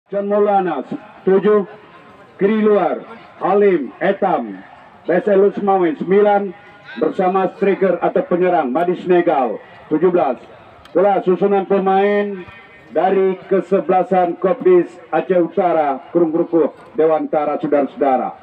John Maulana 7, kiri luar Halim Etam Beselus Mawen 9 bersama striker atau penyerang Madis Negal 17. Bola susunan pemain dari kesebelasan Kopdis Aceh Utara Kurung Grukuh Dewantara, saudara-saudara.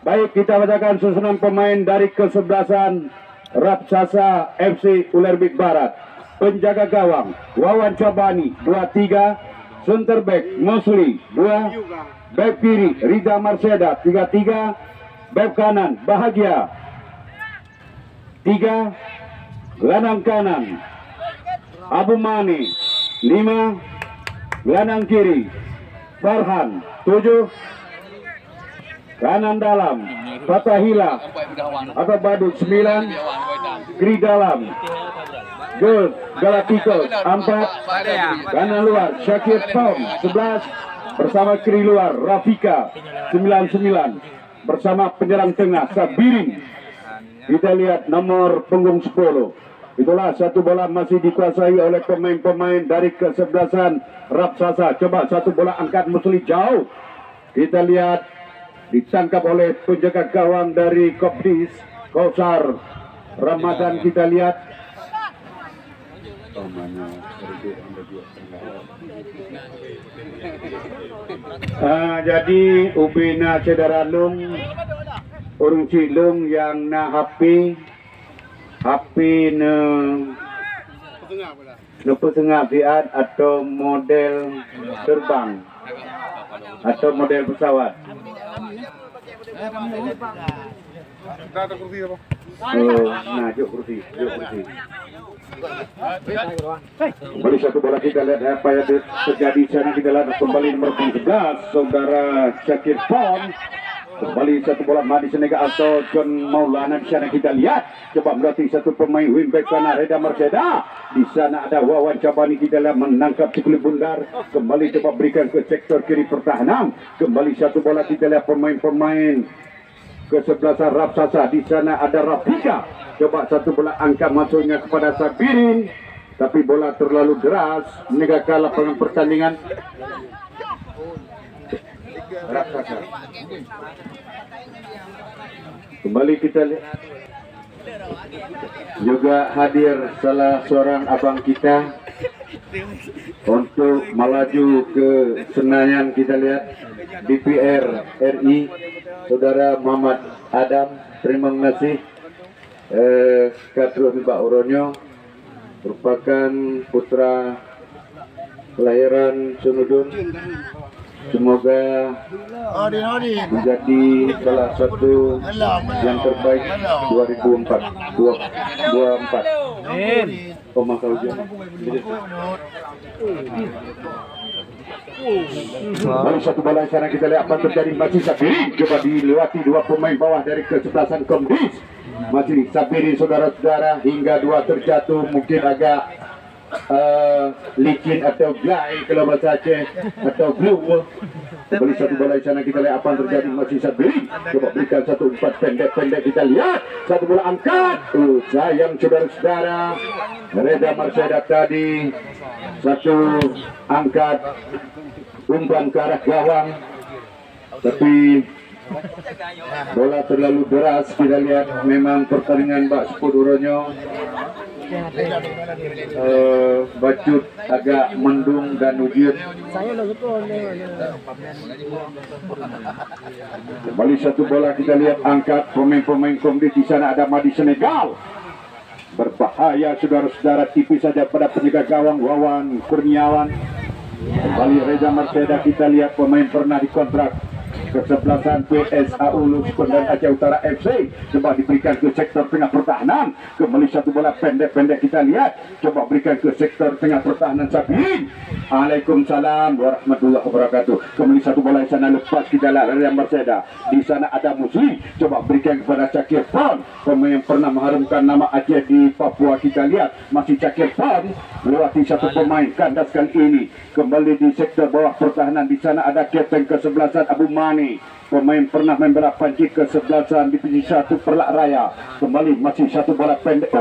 Baik, kita bacakan susunan pemain dari kesebelasan Rapsasa FC Ulerbik Barat. Penjaga gawang Wawan Cabani 23, center back Mosli 2, back kiri Riza Marseda 33, back kanan Bahagia 3, gelandang kanan Abu Mani 5, gelandang kiri Farhan 7, kanan dalam Fatahila atau Badut 9, kiri dalam Gold Galacticos 4, kanan luar Syakir Tom 11 bersama kiri luar Rafika 99 bersama penyerang tengah Sabirin. Kita lihat nomor punggung 10. Itulah satu bola masih dikuasai oleh pemain-pemain dari kesebelasan Rapsasa. Coba satu bola angkat Musli jauh. Kita lihat ditangkap oleh penjaga gawang dari Kopdis Kausar Ramadan. Kita lihat jadi Ubina Cedaralung Urung Cilung yang na HP ne tengah biat atau model terbang atau model pesawat. Nah, yuk kursi. Kembali satu bola, kita lihat apa yang terjadi sana. Kita lihat kembali nomor 11 saudara Syakir Pom. Kembali satu bola Madi Senega atau John Maulana. Di sana kita lihat coba berarti satu pemain wingback kanan Reda Marseda. Di sana ada Wawan Cabani. Kita lihat menangkap Cikuli Bundar. Kembali coba berikan ke sektor kiri pertahanan. Kembali satu bola, kita lihat pemain-pemain kesebelasan Rapsasa. Di sana ada Rafika. Coba satu bola angkat masuknya kepada Sabirin, tapi bola terlalu deras. Menegak kalah pertandingan Rapsasa. Kembali kita lihat juga hadir salah seorang abang kita untuk melaju ke Senayan. Kita lihat DPR RI saudara Muhammad Adam. Terima kasih. Kadru Mbak Uronyo merupakan putra kelahiran Sunudun. Semoga menjadi salah satu yang terbaik 2024. Baru satu bola sana, kita lihat apa terjadi. Masih Sabirin coba dilewati dua pemain bawah dari kesebelasan Komdis. Masih Sabirin saudara-saudara hingga dua terjatuh, mungkin agak licin atau glai kalau bahasa Aceh atau blue. Kembali satu bola di sana, kita lihat apa yang terjadi. Masih Sabirin coba berikan satu umpan pendek-pendek. Kita lihat satu bola angkat. Sayang saudara-saudara, Reda Marseda tadi satu angkat umpan ke arah gawang, tapi bola terlalu deras. Kita lihat memang pertandingan Mbak Sepud Uronyo Bacut agak mendung dan ujian. Kembali satu bola, kita lihat angkat pemain-pemain Komdis. Di sana ada Madi Senegal. Berbahaya saudara-saudara, tipis saja pada penjaga gawang Wawan Kurniawan. Kembali Reza Marseda, kita lihat pemain pernah dikontrak kesebelasan PSA Ulus dan Aceh Utara FC. Coba diberikan ke sektor tengah pertahanan. Kembali satu bola pendek-pendek, kita lihat coba berikan ke sektor tengah pertahanan Sabirin. Waalaikumsalam warahmatullahi wabarakatuh. Kembali satu bola di sana, lepas kita lihat Reza Marseda. Di sana ada Musli, coba berikan kepada Syakir Pon, pemain yang pernah mengharumkan nama Aceh di Papua. Kita lihat masih Syakir Pon melewati satu pemain kandas kali ini. Kembali di sektor bawah pertahanan. Di sana ada kapten kesebelasan Abu Mani, pemain pernah membela Panji kesebelasan Divisi 1 Perlak Raya. Kembali masih satu bola pendek.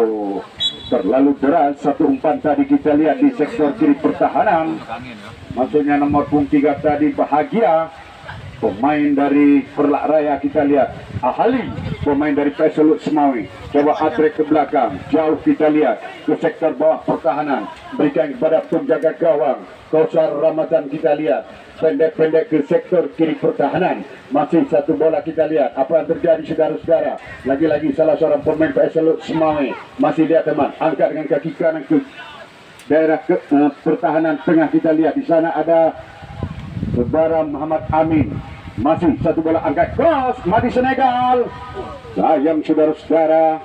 terlalu deras. Satu umpan tadi kita lihat di sektor kiri pertahanan, maksudnya nomor punggung 3 tadi Bahagia, pemain dari Perlak Raya. Kita lihat Ahali, pemain dari Peselut Semawi, coba atrek ke belakang, jauh kita lihat ke sektor bawah pertahanan, berikan kepada penjaga gawang Kausar Ramadan. Kita lihat pendek-pendek ke sektor kiri pertahanan, masih satu bola. Kita lihat apa yang terjadi saudara-saudara. Lagi-lagi salah seorang pemain Peselut Semawi, masih lihat teman, angkat dengan kaki kanan ke daerah pertahanan tengah. Kita lihat di sana ada Saudara Muhammad Amin, masih satu bola angkat cross, Madi Senegal. Sayang saudara-saudara,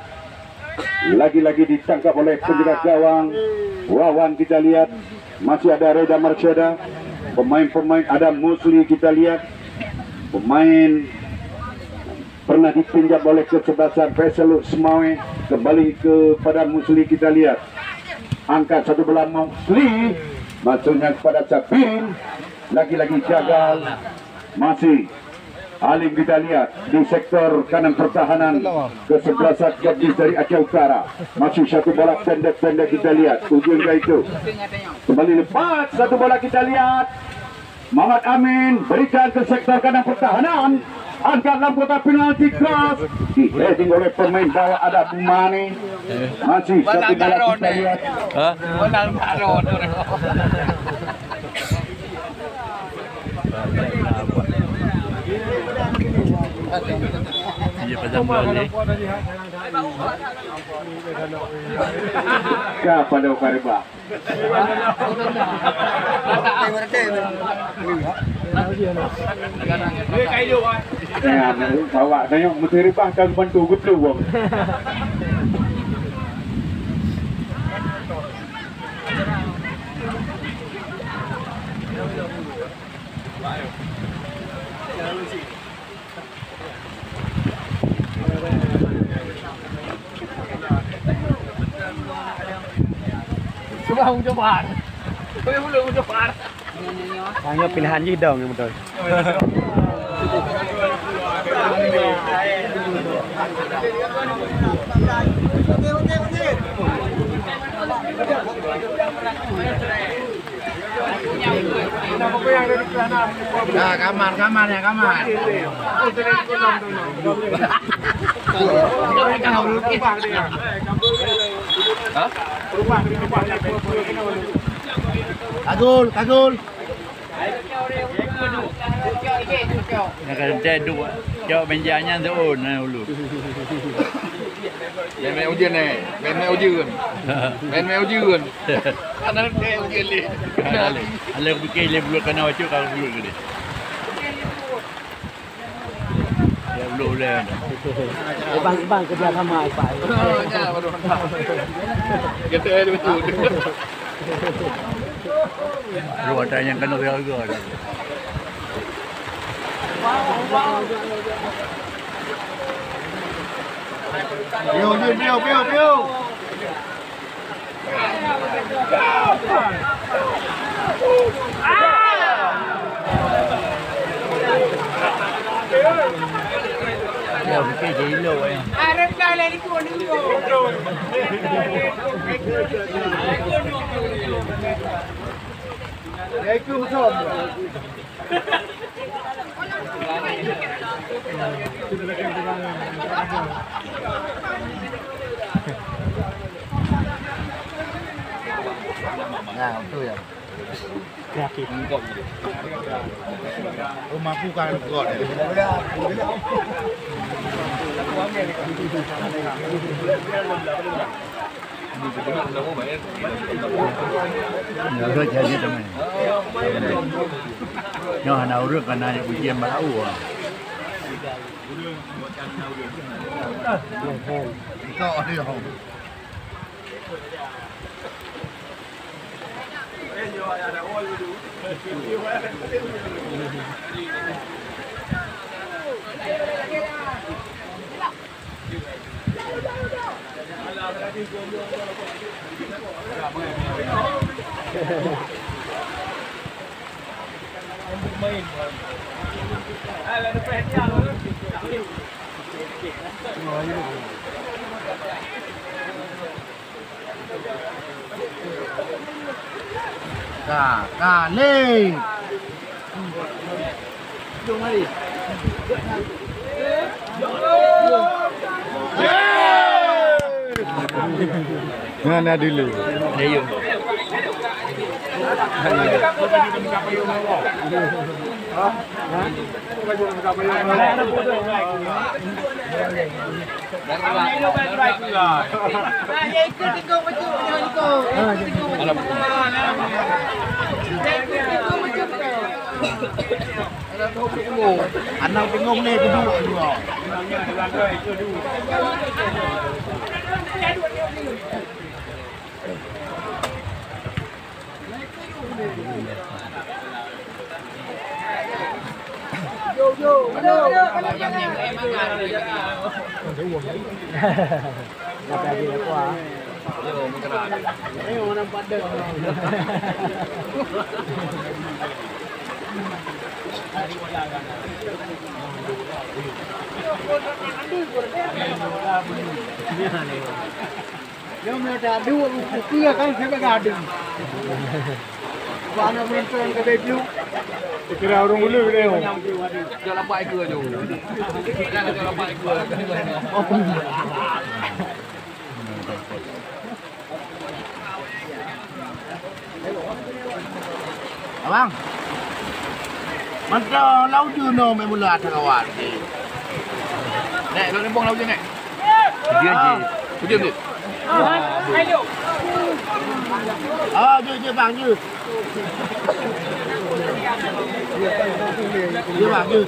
lagi-lagi ditangkap oleh penjaga gawang Wawan. Kita lihat masih ada Reda Marsyada, pemain-pemain ada Musli. Kita lihat pemain pernah dipinjam oleh kesebelasan Peselut Semawi, kembali kepada Musli. Kita lihat angkat satu bola Musli, maksudnya kepada Sabirin, lagi-lagi gagal. Masih Alim. Kita lihat di sektor kanan pertahanan kesebelasan Gadis dari Aceh Utara, masih satu bola pendek-pendek. Kita lihat ujung itu kembali lepas satu bola. Kita lihat Muhammad Amin berikan ke sektor kanan pertahanan, angkat dalam kotak penalti cross, di oleh pemain bawah ada Bumani. Masih satu bola kita lihat. Dia pasang bola ni. Kapan dah Kariba? Ya, bawa tengok mesti ribah kan bantu betul bang. Coba hong coba. Belum coba. Hanya pilihan hidung yang betul. Nah, kamar ya kamar. Kagul. Nak kena dua. Jauh benjanya tu na ulu. Bên mèo duyên này, bên mèo duyên. Bên mèo duyên. Anh nói mèo duyên đi. Alah fikir le bulu kena wacuk kalau bulu gede. Ya bulu le. Bang kerja sama Pak. Ya, baru mantap. Gitu ya betul. Ruang yang kena jaga. Biu. Ya fikir je ilo ya. Arab kali ni pun dulu. Ya ikut betul. Nah, itu ya. Kreatif. Rumahku kan kuat. Ya udah jadi teman. Nyo hana urut kana yang ujian baru. Kau ada hong. Kali. Jom mari. Mana dulu? Ayo. Anak bingung ni kedua dua. Jom ada dua tiga kan saya bergaduh. Mana menonton ke debut? Kira orang dulu video. Jalan baik ke tu. Jangan jalan baik ke. Abang. Masa lau juno memula kawan. Nek, lu nembong lau je nek. Dia je. Diam dia. Ayo. Je bang je. Je bang je.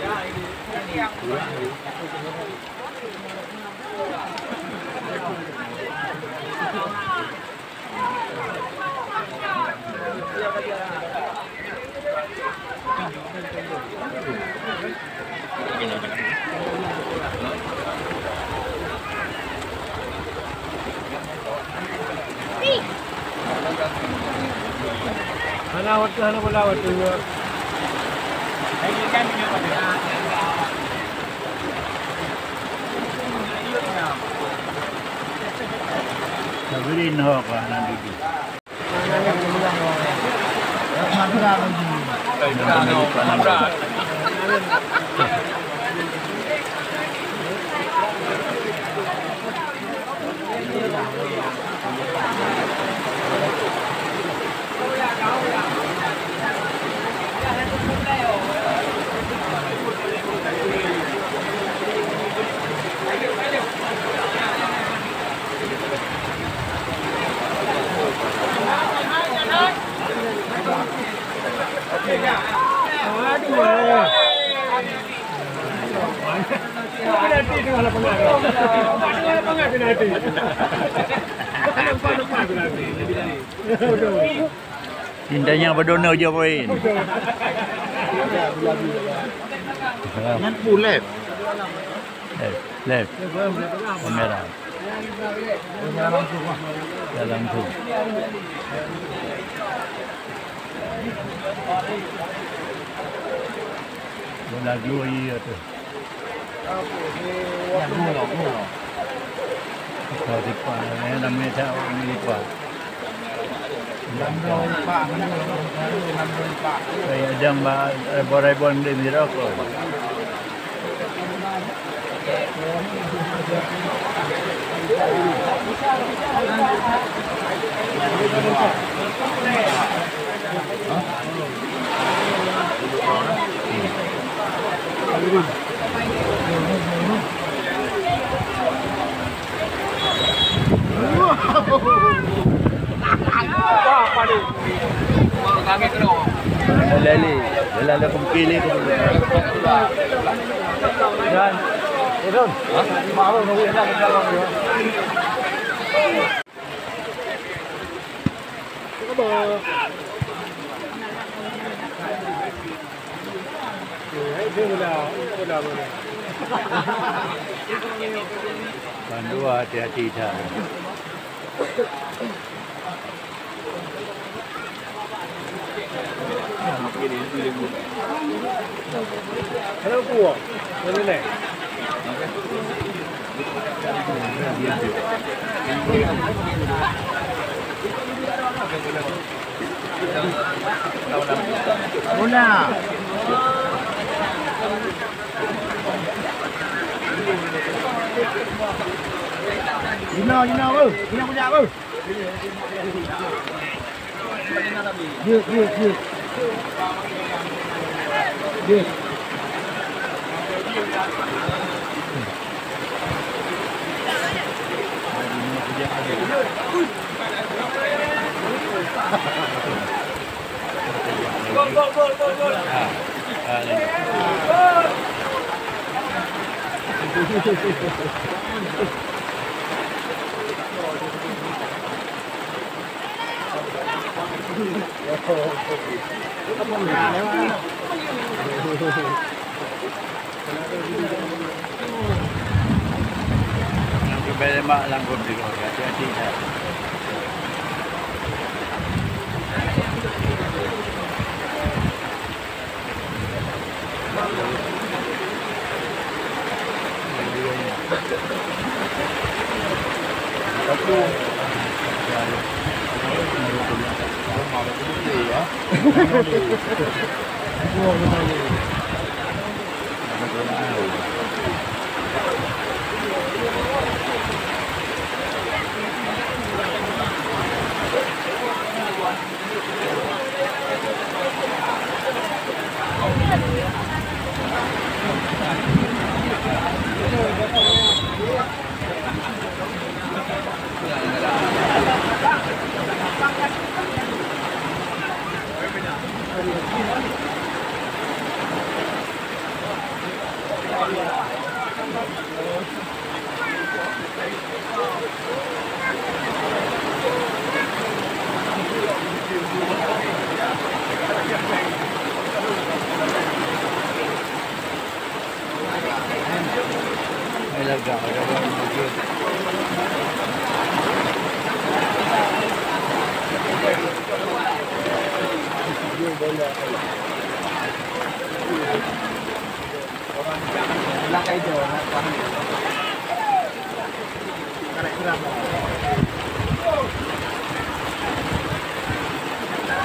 Hana bola waktu. Ini kan punya pada. Sabirin ho ka nanti. Cintanya berdono je poin. Nan pulet. Left. Kamera. Dalam tu. Bola dua iya tu. Kau lipat, namanya tak orang lipat. Saya jam ribuan dia mirako. Lele kumpili ko. Yan. Idon. Maro no wi na ka lang yo. Coba. Bandua hati-hati dah. Hello, Pua. Mana ni? Muna. Gina bơ, Gina punya bơ. Dư. Gol. Yang mak langgur di luar, hati-hati.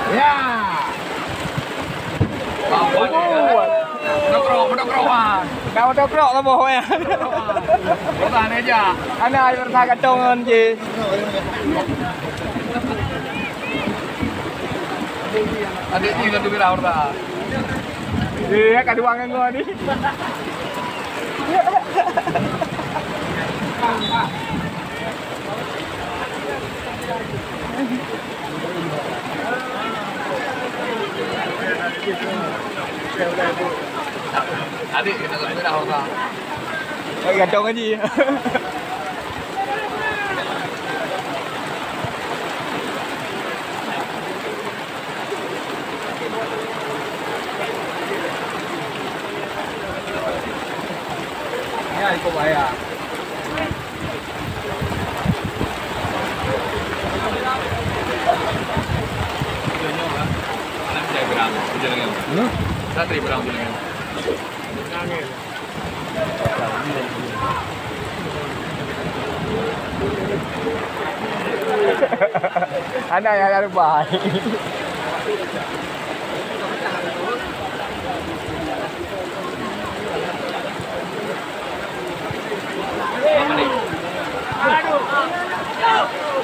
Ya. Menokrokan. Kau tokrok lah boh ya. Bertahan aja. Ana air bertahan kacongan je. Adik ni kan tu kira bertahan. Iya, kaduangan gua ni. Adik kita tak kira bertahan. Kacongan je. Ya, ikut bayar. Satri berang tu dengan. Anak yang ada baik.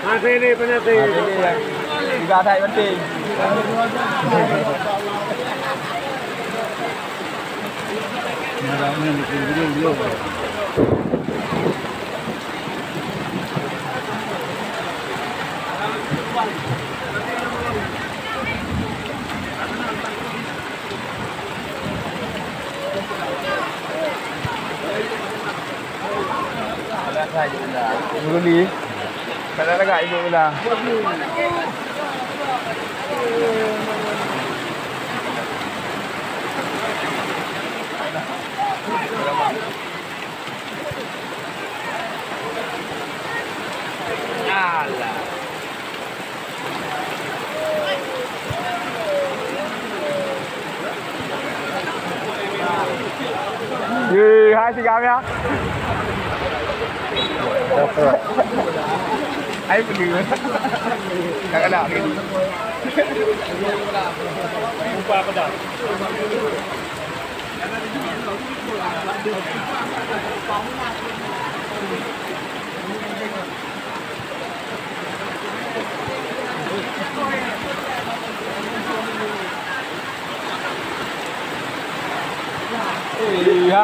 Masih ini penalti. Juga ada yang penting. Dulu ni. Kadang agak ibu lah. Alah. Hai si kami ya. Ai pergi. Tak ada lagi. Jumpa pedas. Iya.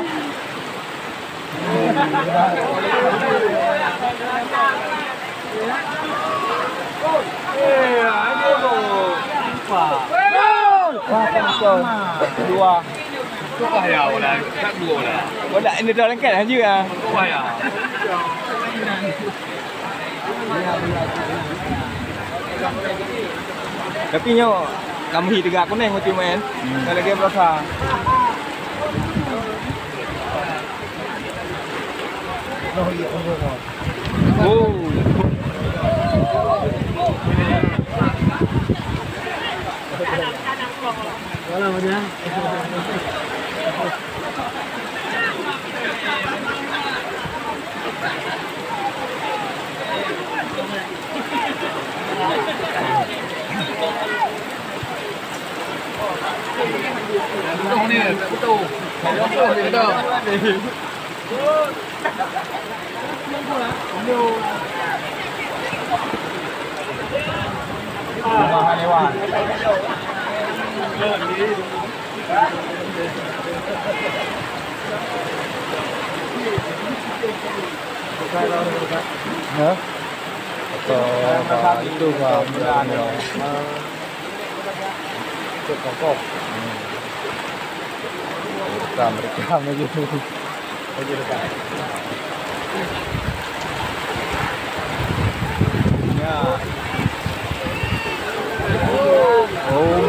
Dua. Wah ya, udah tak dua lah. Wala ini dah lengket aja ah. Wah ya. Tapi nyo kamu hidup aku nih macam main. Kalau lagi berasa. Oh. Betul ni, betul. Betul. Mahal lewat. Hah? Atau itu mudah itu pokok. Mereka begitu. Ya. Oh,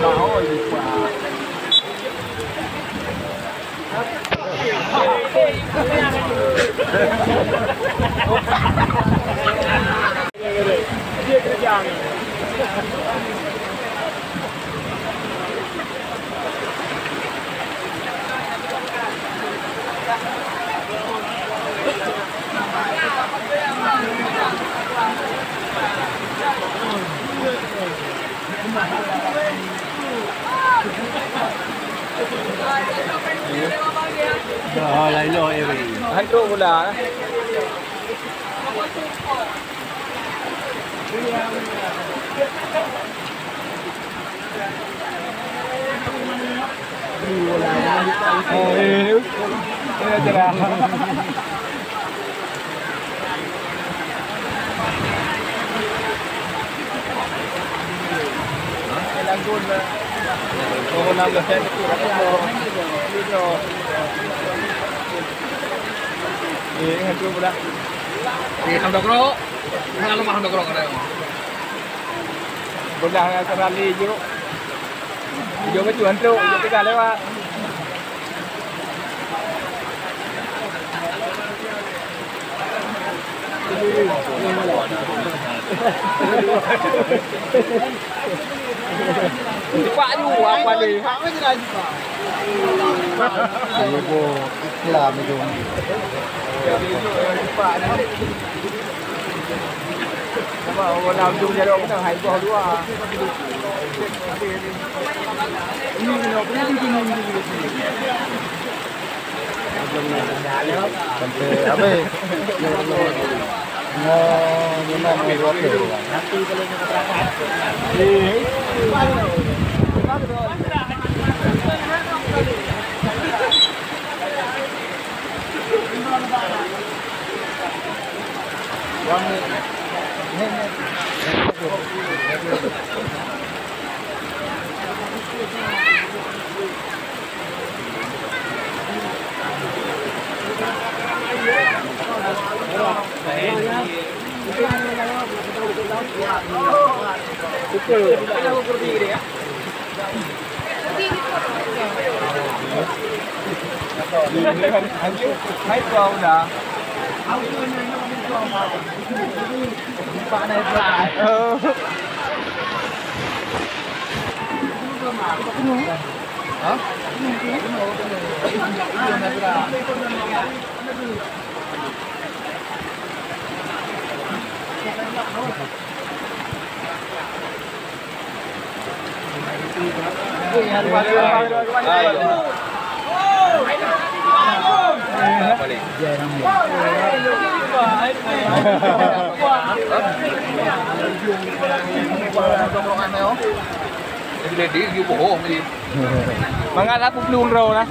mau lupa. Dia kerja ni. Lấy lôi em. Hai trộn một đá. Di Handok Ro. Mana lu Handok Ro kada. Bunda terali jo. Jo ke cuan tu, jo tiga lewat. Pak juga apa ni? Pak je lagi Pak. Ibu Islam itu. Pak ni. Nama orang Nam Jung jadi orang Hai Gua dua. Ini kenapa ni sini sampai apa? Oh, ni mana ni dua kali. Nanti kalau nak Hai kau dah. Pak naik fly. Hah? Menganggap belum roh lah.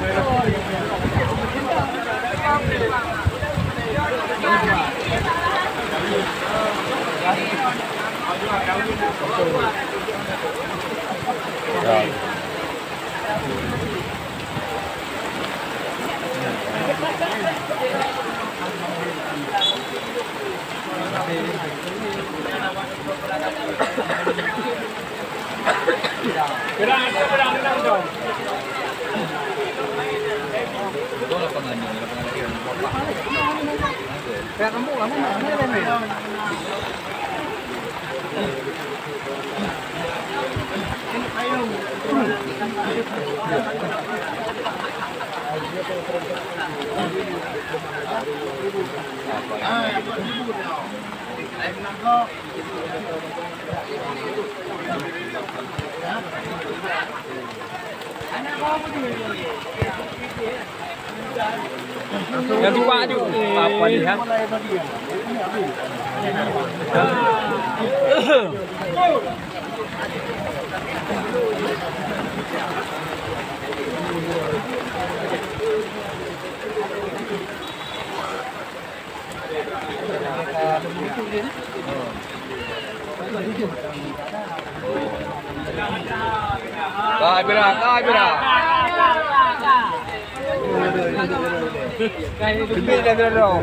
Gerang dong. Yang tua tu apa lihat? Kai bira. Lebih dah dong.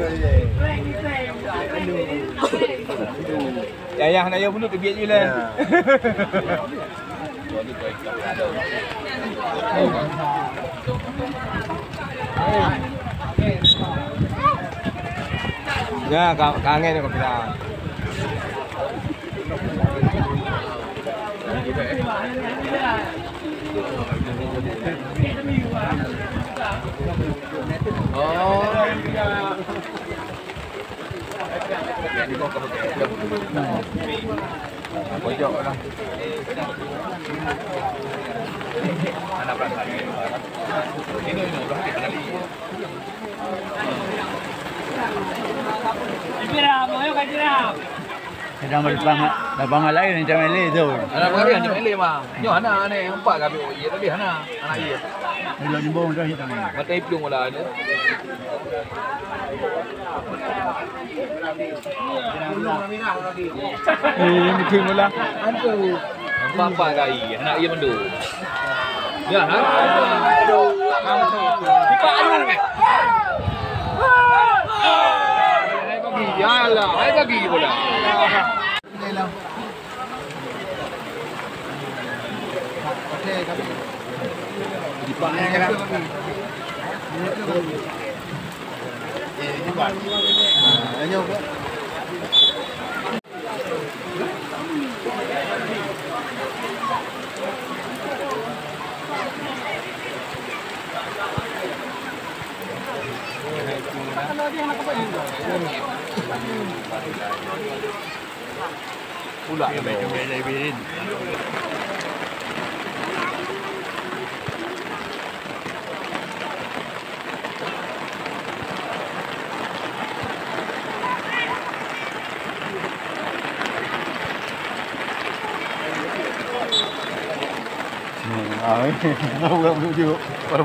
Yang nak yang bunuh kebiak je lah. Ya, kangen ni kau bilang. Pojok lah. Anak perasaan ini. Ini berarti kali. Jiram, ayo kan jiram. Sedang berbangan lain macam Mele tu. Anak baru yang Mele mah. Yo anak ni empat kali iya tadi anak iya. Belum jembung dah hitam ni. Mata ipung lah ada. Mungkin mula. Empat kali anak iya mendu. Ya, ha. Tipa anu. Yalah, hai bagi pula. Okey, kami. Dipak ni kan. Dipak. Ayo. Pula coba dari birin.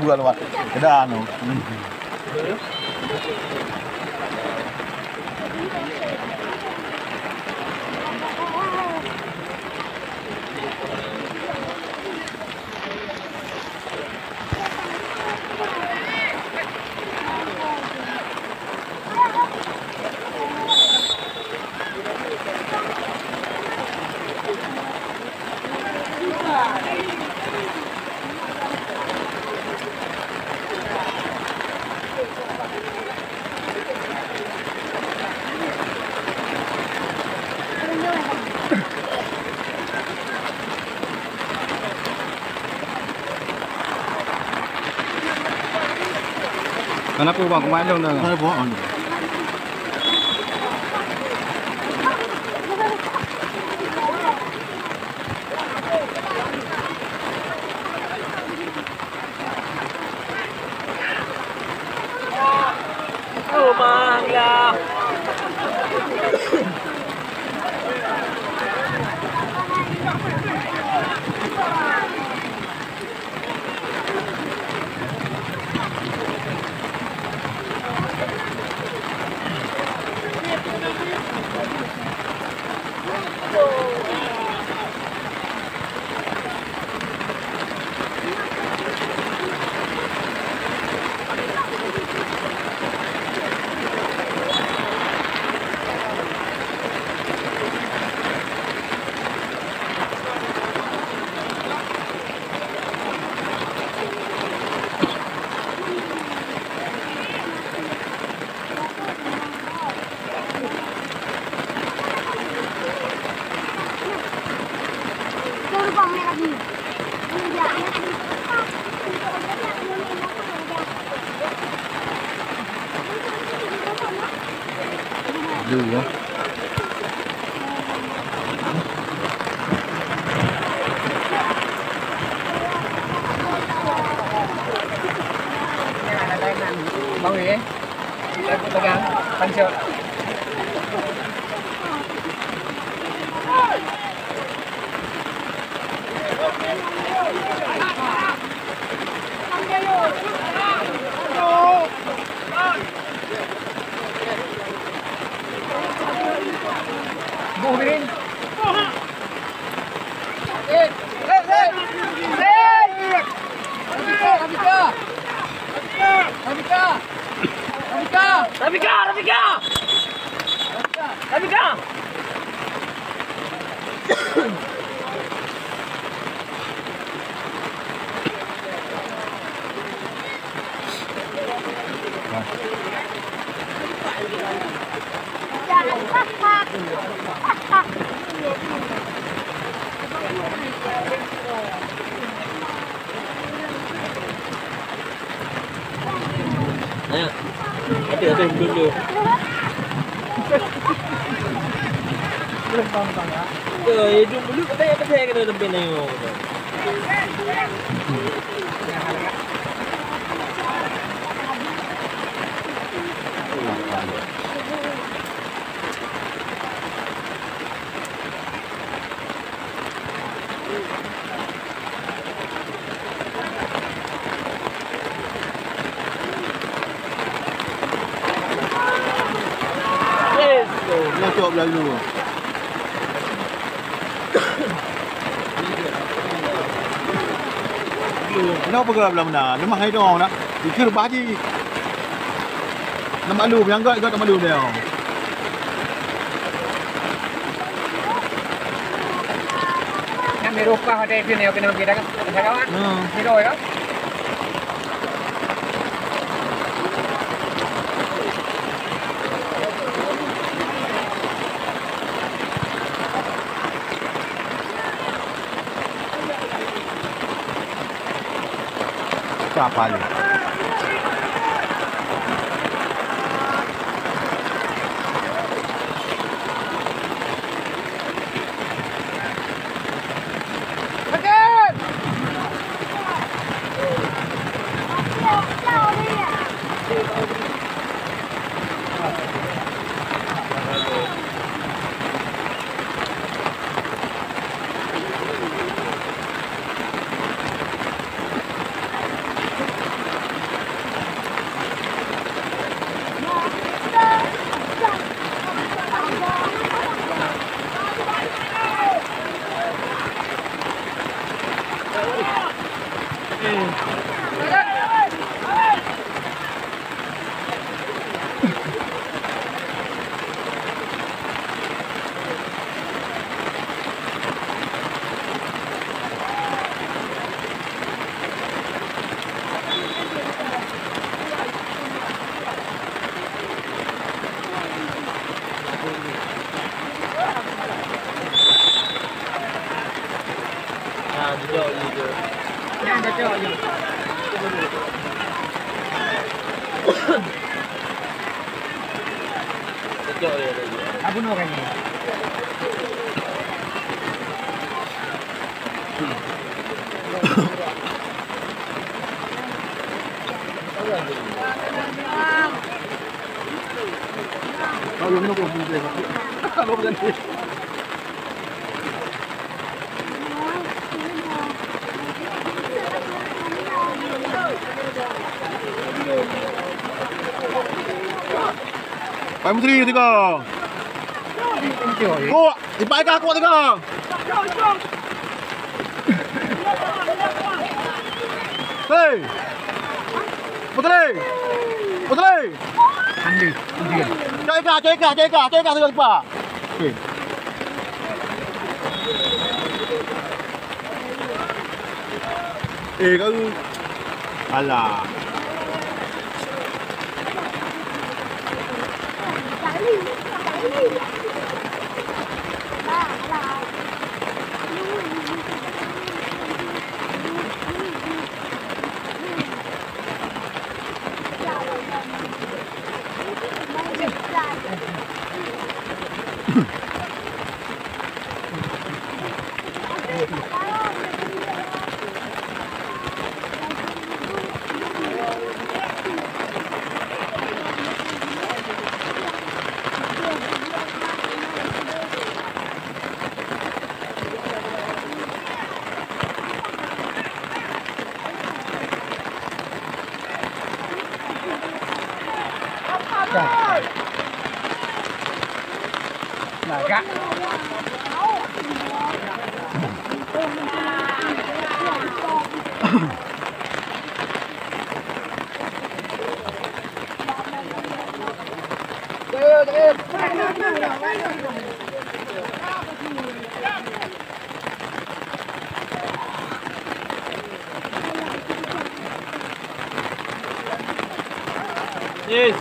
Bukan lewat. Kedah anu. Kenapa bang kemarin dong? Kenapa bang? laju ya. Bang ya. Kita pegang pancel. Buhin. Rabika. Ayo. Kita dulu. Hidup dulu katanya saya kena lebih nengok. Cocok lalu. Kenapa kau belah mana? Memang hai dong nak. Dikir bahaji. Nama malu yang enggak tak malu dia. Yang merupah ada itu nih, kena kita kan, kawan. Hero ya. Siapa ni? Abu no kan ni. Kalau minum kopi dia. Kalau berhenti. Pak Menteri tiga. Kau, dipakai aku tiga. Hei, Putri, Putri. Andi, dia. Jaga tiga lupa. Okay. Kau, alah. Naga. Yes.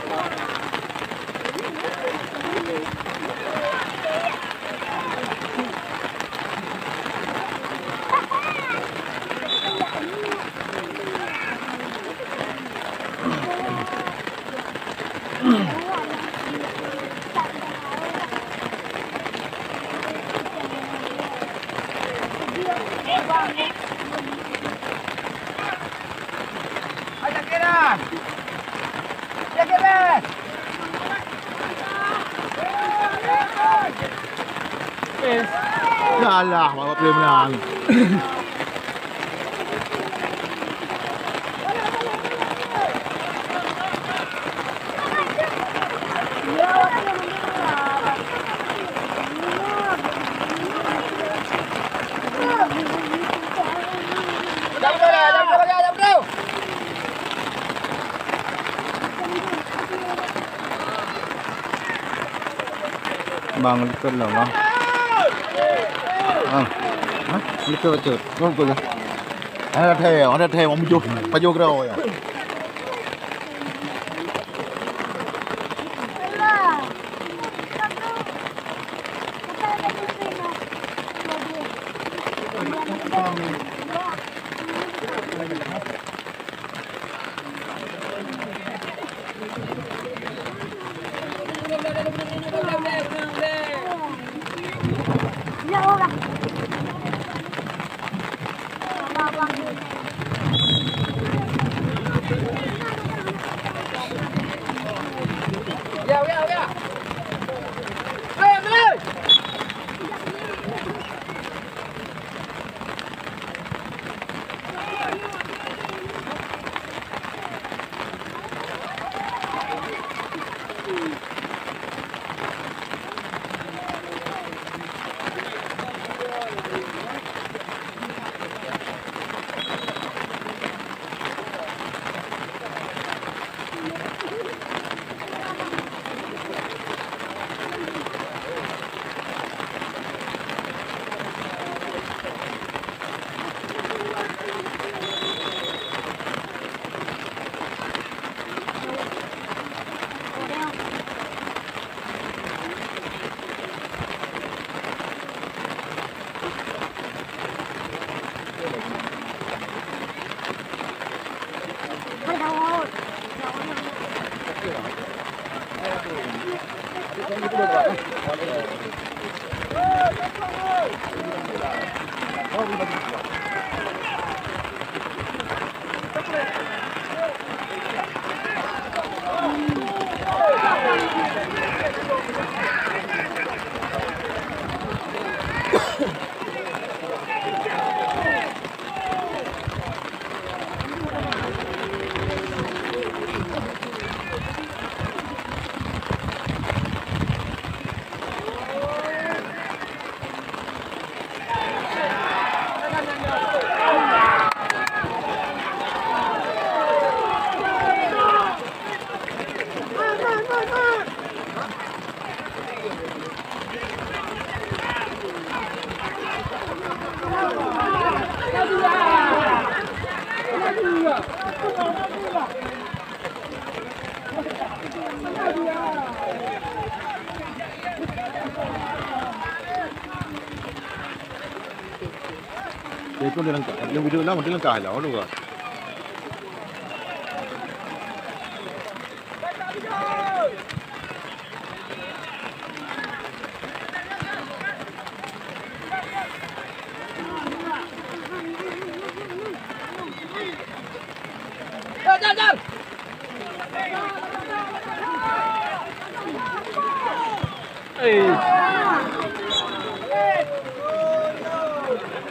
Alah, bawa dia menang. Bang, betul lah, bang. Betul. Betul. Ada teh, mau maju ke rawa ya. Itu dia lengkap. Yang video lama dia lengkap lah, orang.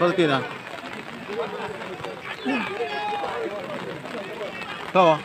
Positif lah. Tahu? Apa?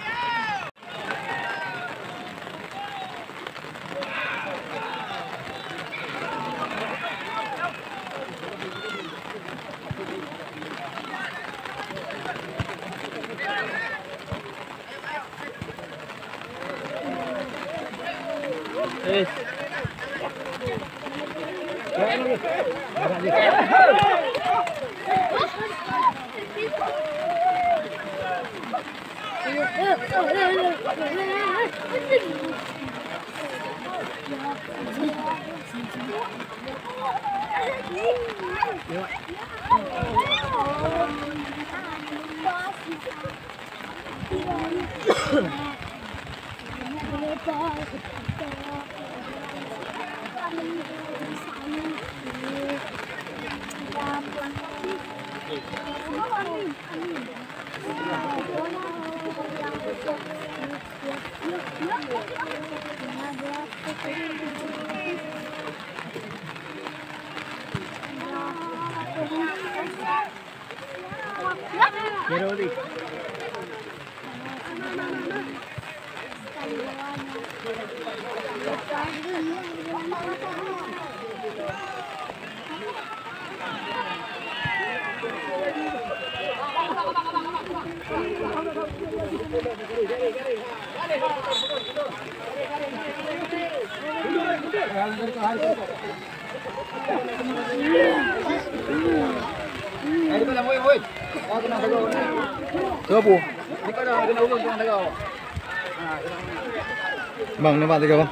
Bang, ni mak tiga bang.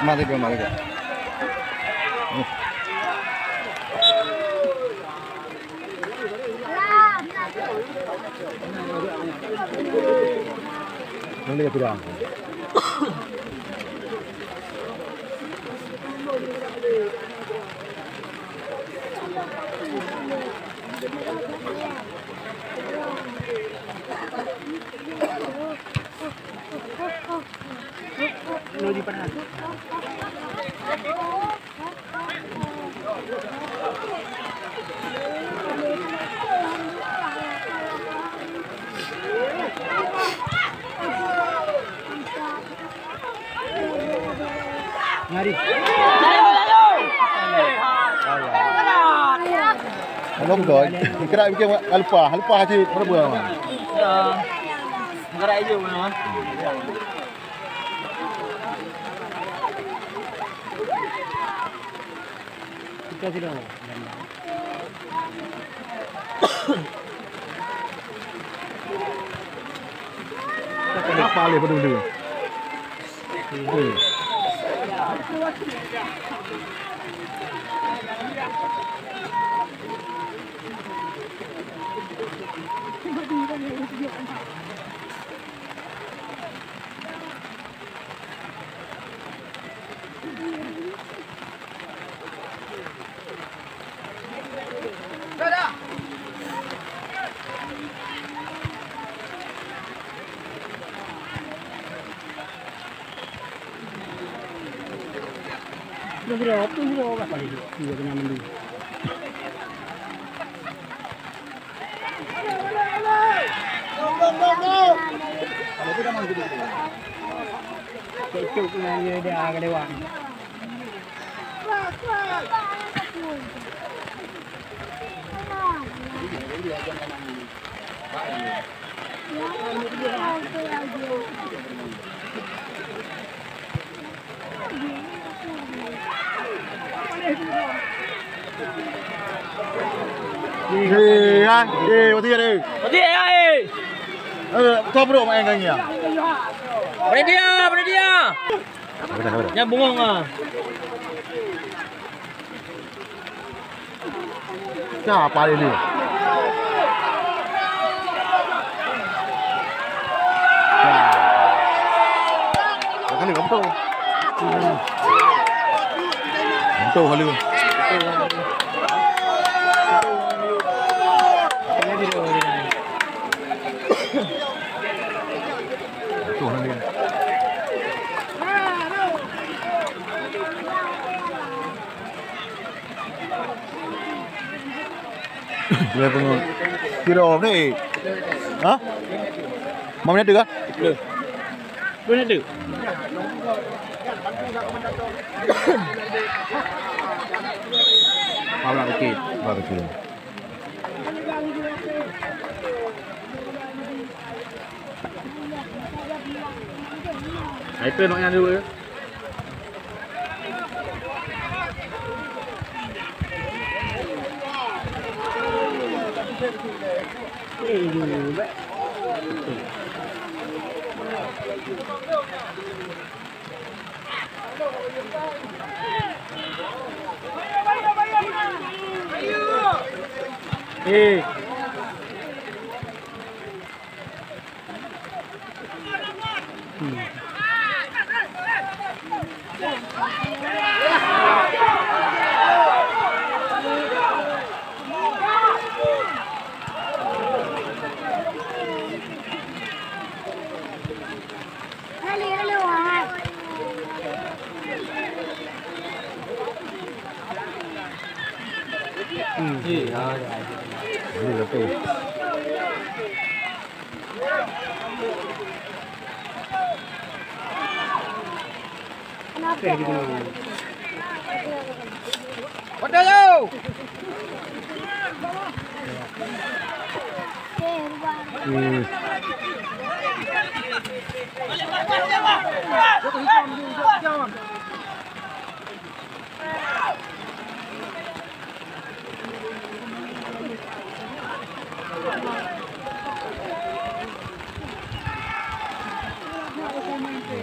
Mak tiga. Nanti tidak. Long rồi, cái này kia alpha chứ nó bừa mà. Cái này gì mà? Kita tidak. Kenapa le peduli? Berapa apa itu? Dia kena mandi. Kalau tidak mau gitu. Kecuk dia agak dewan. Anh, vào tiền đi. Có gì ai? Cho bro mà anh anh nhỉ? Pada dia. Yang bungong ah. Siapa ini? Kan ni kamu. Kamu halu. Dia pengen kira ni. Hah? Mau ni ada ke? Mana ada? Awak okey. Awak okey. Itu naknya dulu ya.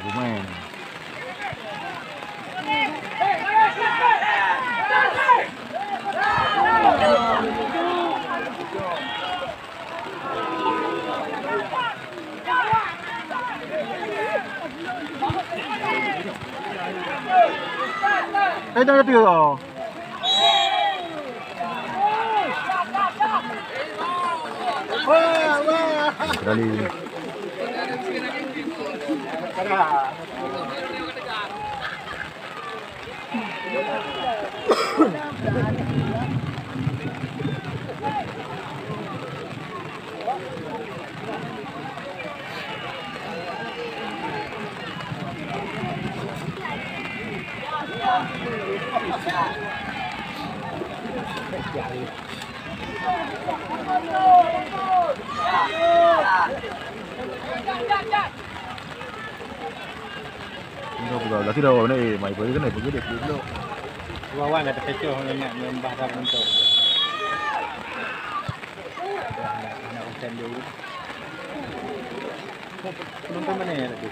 Lumayan. Dah ada ke? Kali. Dah tidak awak ni, mai pergi kan? Pergi dek dulu. Wawan ada kecoh nak membah dah bentuk. Nak urusan dulu. Penonton mana ya tadi?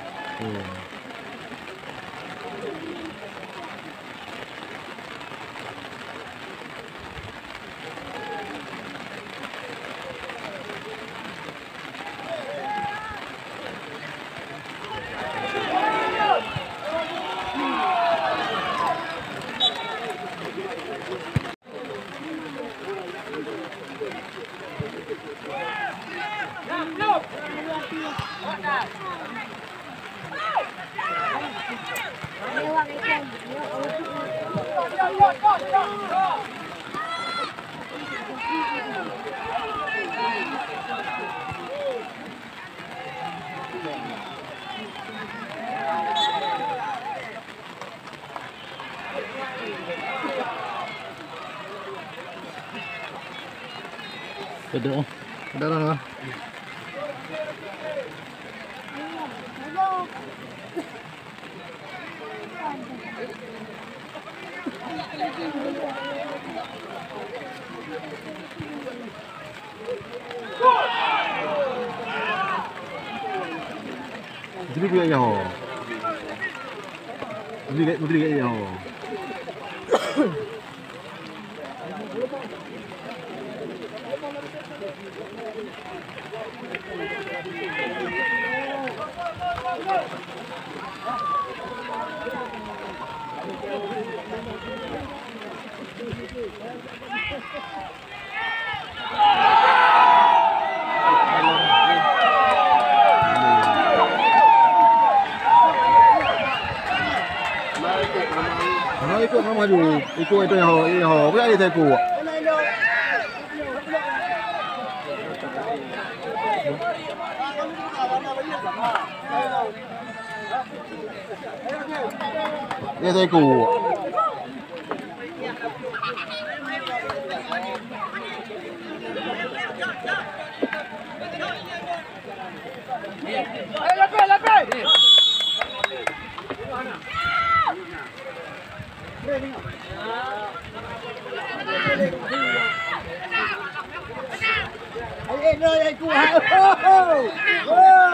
Betul. Dah lah. Jadi dia ya ho. Jadi dia ya ho. Ikut maju, ikut itu yang ho, bukan dia saya Dia saya ku.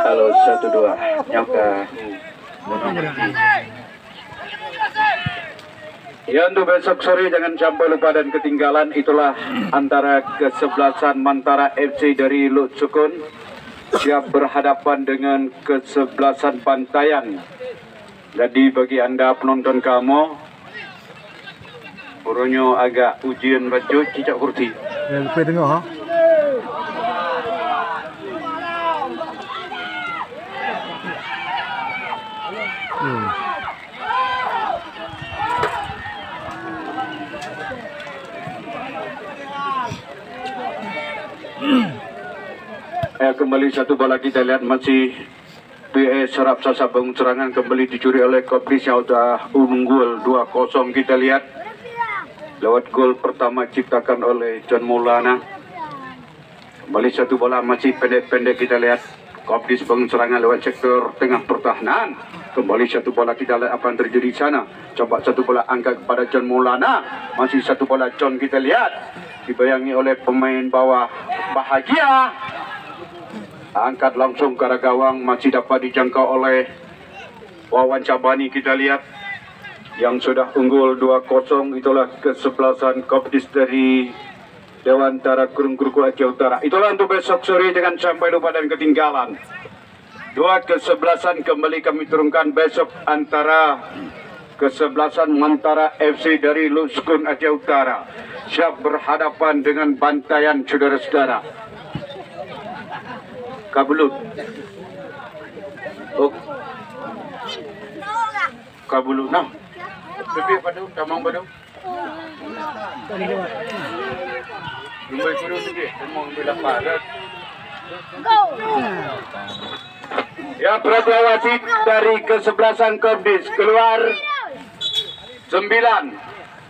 Halo 1-2 nyangka. Ya, untuk besok sore jangan sampai lupa dan ketinggalan, itulah antara kesebelasan Mantara FC dari Lut Sukun siap berhadapan dengan kesebelasan Bantayan. Jadi bagi anda penonton kamu, burungnya agak ujian baju cicak kursi. Ya, lupa tengok ha. Kembali satu bola kita lihat masih PS Rapsasa bangun serangan kembali dicuri oleh Kopris yang sudah unggul 2-0 kita lihat lewat gol pertama ciptakan oleh John Maulana. Kembali satu bola masih pendek-pendek kita lihat Kopris bangun serangan lewat sektor tengah pertahanan. Kembali satu bola kita lihat apa yang terjadi di sana. Coba satu bola angkat kepada John Maulana. Masih satu bola John kita lihat dibayangi oleh pemain bawah Bahagia. Angkat langsung ke arah gawang, masih dapat dijangkau oleh Wawan Cabani kita lihat yang sudah unggul 2-0. Itulah kesebelasan Kopdis dari Dewantara Kurung Kuruku Aceh Utara. Itulah untuk besok sore, jangan sampai lupa dan ketinggalan. Dua kesebelasan kembali kami turunkan besok antara kesebelasan Mantara FC dari Luskun Aceh Utara siap berhadapan dengan Bantayan, saudara-saudara. Kabulut. Oh. Kabulut nah. Tapi padu, tamang padu. Lumbai kudu sikit, semua bilang padat. Ya, peraturan wasit dari kesebelasan Kopdis keluar 9,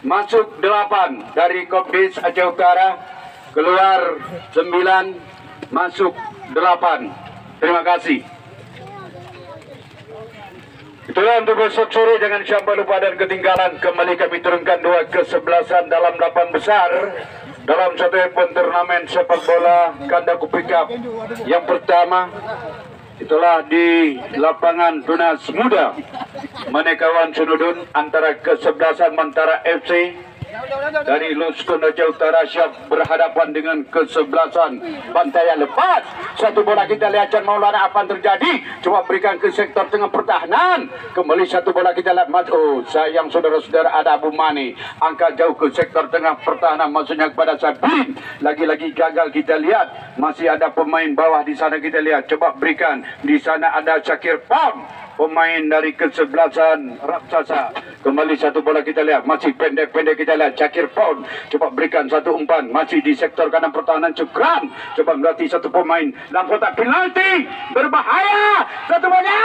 masuk 8 dari Kopdis Aceh Utara, keluar 9, masuk 8. Terima kasih. Itulah untuk besok sore, jangan sampai lupa dan ketinggalan. Kembali kami turunkan dua kesebelasan dalam 8 besar dalam satu event turnamen sepak bola kanda kupikap. Yang pertama itulah di lapangan Tunas Muda Manekawan Sunudun antara kesebelasan Mantara FC dari Luskun Aceh Utara siap berhadapan dengan kesebelasan Bantayan. Lepas satu bola kita lihat John Maulana apa yang terjadi, coba berikan ke sektor tengah pertahanan. Kembali satu bola kita lihat sayang saudara-saudara, ada Abu Mani angkat jauh ke sektor tengah pertahanan, maksudnya kepada Sabirin. Lagi-lagi gagal kita lihat, masih ada pemain bawah di sana kita lihat, coba berikan di sana ada Syakir Pam, pemain dari kesebelasan Rapsasa. Kembali satu bola kita lihat, masih pendek-pendek kita lihat Syakir Pound, coba berikan satu umpan, masih di sektor kanan pertahanan Cukran, coba melatih satu pemain dalam kotak penalti, berbahaya, satu bola,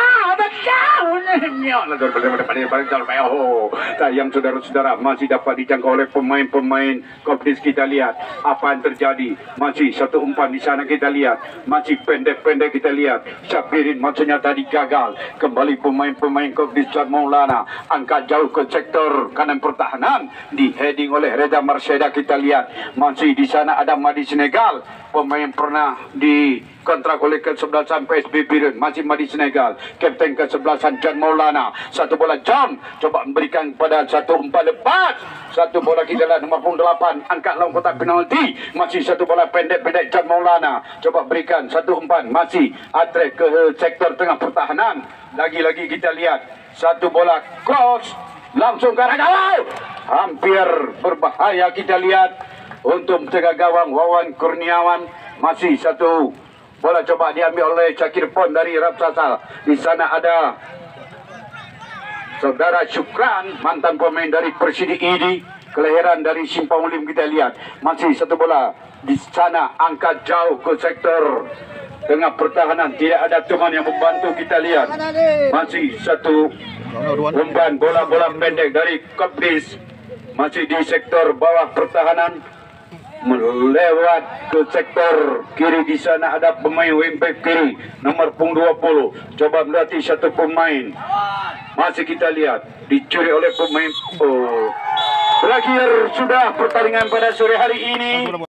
sayang saudara-saudara, masih dapat dijangkau oleh pemain-pemain Kopdis. Kita lihat apa yang terjadi, masih satu umpan di sana kita lihat, masih pendek-pendek kita lihat Sabirin, maksudnya tadi gagal. Kembali pemain-pemain Kopdis John Maulana angkat jauh ke sektor kanan pertahanan, di heading oleh Reza Marseda. Kita lihat masih di sana ada Madi Senegal, pemain pernah di kontrak oleh kesebelasan PSB Birun, masih Madi Senegal, kapten kesebelasan John Maulana. Satu bola John coba memberikan pada satu umpan lepas, satu bola kita lihat nomor 8 angkat lawan kotak penalti, masih satu bola pendek-pendek John Maulana, coba berikan satu umpan, masih atrek ke sektor tengah pertahanan. Lagi-lagi kita lihat satu bola cross langsung ke arah gawang, hampir berbahaya kita lihat untuk menjaga gawang Wawan Kurniawan. Masih satu bola coba diambil oleh Syakir Pon dari Rapsasa. Di sana ada saudara Syukran, mantan pemain dari Persidi ID, kelahiran dari Simpang Ulim. Kita lihat masih satu bola di sana angkat jauh ke sektor tengah pertahanan tidak ada teman yang membantu. Kita lihat masih satu umpan bola-bola pendek dari Kopdis, masih di sektor bawah pertahanan, melewat ke sektor kiri. Di sana ada pemain wingback kiri nomor 20, coba melatih satu pemain. Masih kita lihat dicuri oleh pemain. Berakhir sudah pertandingan pada sore hari ini.